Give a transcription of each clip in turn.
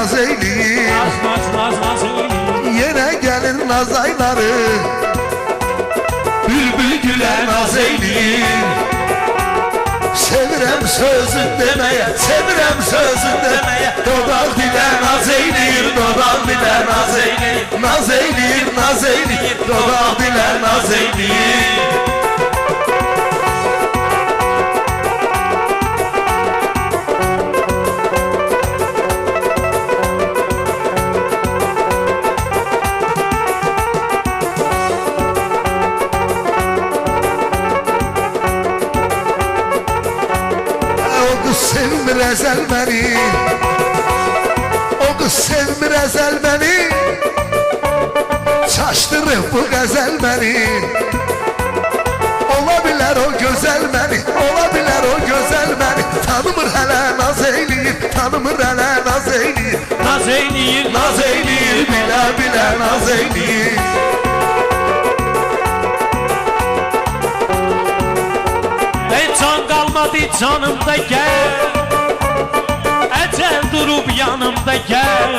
naz eyleyir. Naz eyleyir. Yine gelir naz ayları, bülbül güle naz eyleyir. Sevirem sözün demeye, sevirem sözün demeye, dodal dile naz eyleyir, dodal dile naz eyleyir. Naz eyleyir, naz eyleyir, dodal dile naz eyleyir. Sevmir ezel beni, o kız sevmir ezel beni, çaştırır bu gazel beni. Olabilir o güzel beni, olabilir o güzel beni. Tanımır hele naz eyleyir, tanımır hele naz eyleyir. Naz eyleyir, Naz eyleyir, bile bile naz eyleyir. Can kalmadı canımda gel, ecel durup yanımda gel.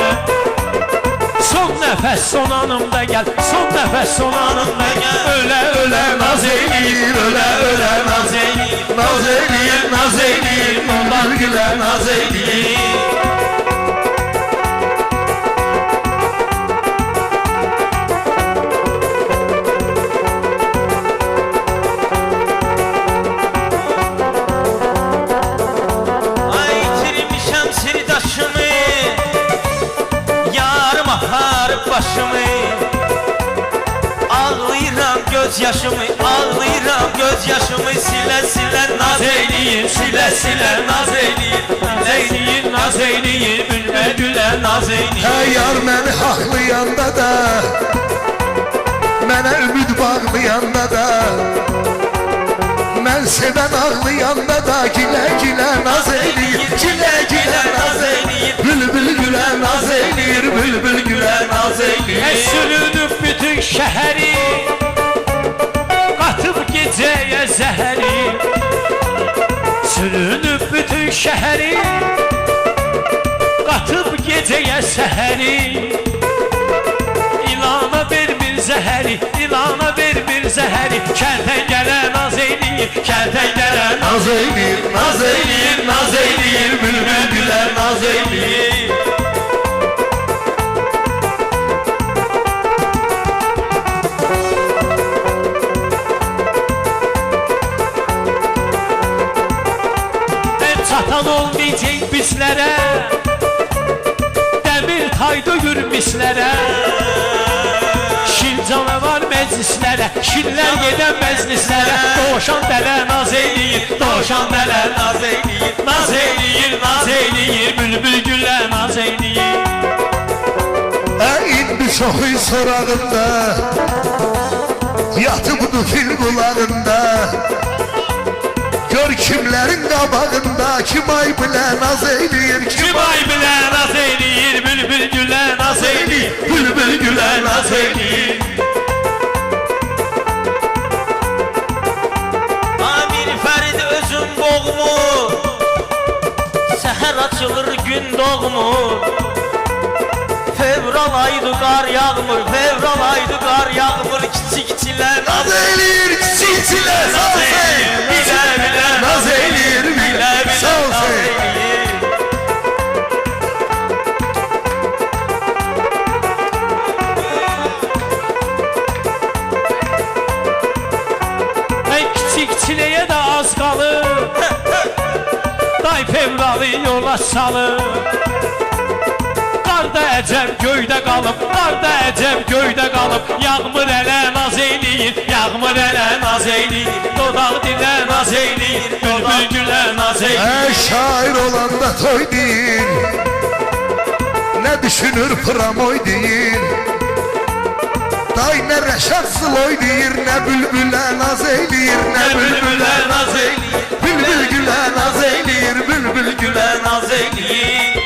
Son nefes son anımda gel, son nefes son anımda gel. Öle öle naz eyleyir, öle öle naz eyleyir. Naz eyleyir, naz eyleyir, onlar güle naz eyleyir. Başımı ağlayıram gözyaşımı, ağlayıram gözyaşımı. Sile sile naz eyleyir, sile sile naz eyleyir. Naz eyleyir, naz eyleyir, bülbül güle naz eyleyir. Hey yar məni haqlayanda da, mənə ümid bağlayanda da, mən sevən ağlayanda da, gilə gilə naz eyleyir, gilə gilə naz eyleyir. Bülbül gülə naz eyleyir, bülbül gülə naz eyleyir. Sürünüb bütün şəhəri, qatıb gecəyə zəhəri. Sürünüb bütün şəhəri, qatıb gecəyə səhəri. İlana ver bir zəhəri, ilana ver bir zəhəri. Kərdən gələ naz eyleyir, kərdən gələ Naz eyleyir, naz eyleyir, naz eyleyir, bülbül gülə naz eyleyir. çatan olmayacaq bizlərə, dəmir tay döyür mislərə. Şil canavar məclislərə, şillər gedən məclislərə. Doğuşan dələ naz eyleyir, doğuşan dələ naz eyleyir. Naz eyleyir, naz eyleyir, bülbül gülə naz eyleyir. İndi çoxu sorağında, yatıbdı fil qulağında. Gör kimlərin qabağında, kim ay bilə naz eyleyir. Kim ay bilə naz eyleyir, bülbül gülə naz eyleyir. Bülbül gülə naz eyleyir. Amir Fərid özün boğmur, səhər açılır gün doğmur. Fevral aydı qar yağmır, fevral aydı qar yağmır. Kiçikçilər Naz eyleyir, kiçikçilər sağ olsun. bilə bilə Naz eyleyir, bilə bilə sağ naz olsun. eyleyir. Mən kiçikçiliyə də az qalır, day fevralı yola salır. Qarda əcəb göydə qalıb, qarda əcəb göydə qalıb. Yağmur ələ naz eyleyir, yağmur ələ naz eyleyir. Dodaq dilə naz eyleyir, bülbül gülə naz eyleyir. Şair olanda toy deyil, nə düşünür pramoy deyil. Day nə Rəşad Sıloy deyir, nə bülbülə naz eyleyir, nə bülbülə naz eyleyir. Bülbül gülə naz eyleyir, bülbül gülə naz eyleyir.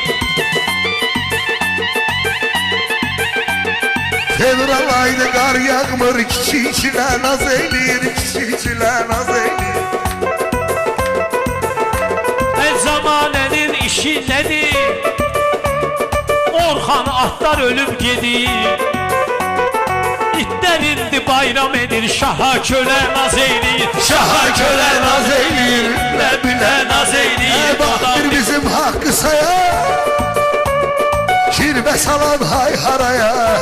Fevral ayda qar yağmır, kiçikçilə naz eyleyir, kiçikçilə naz eyleyir. Zamanənin işi nədir? atlar ölüp gedir. İtler indi bayram edir, şaha köle naz eyleyir. Şaha köle naz eyleyir. Bülbüle naz eyleyir. Bak bir bizim hakkı saya, kirbe salan hay haraya.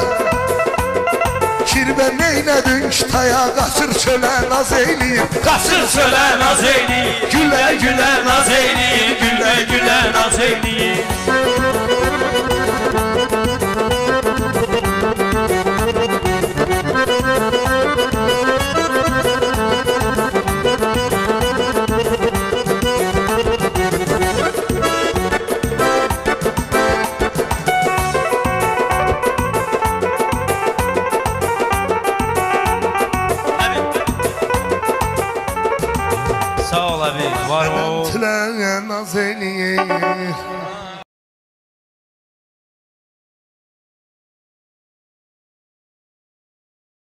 Kirbe neynedin kitaya, kaçır çöle naz eyleyir. Kasır söyle naz eyleyir. Güle güle naz eyleyir. Güle güle naz eyleyir.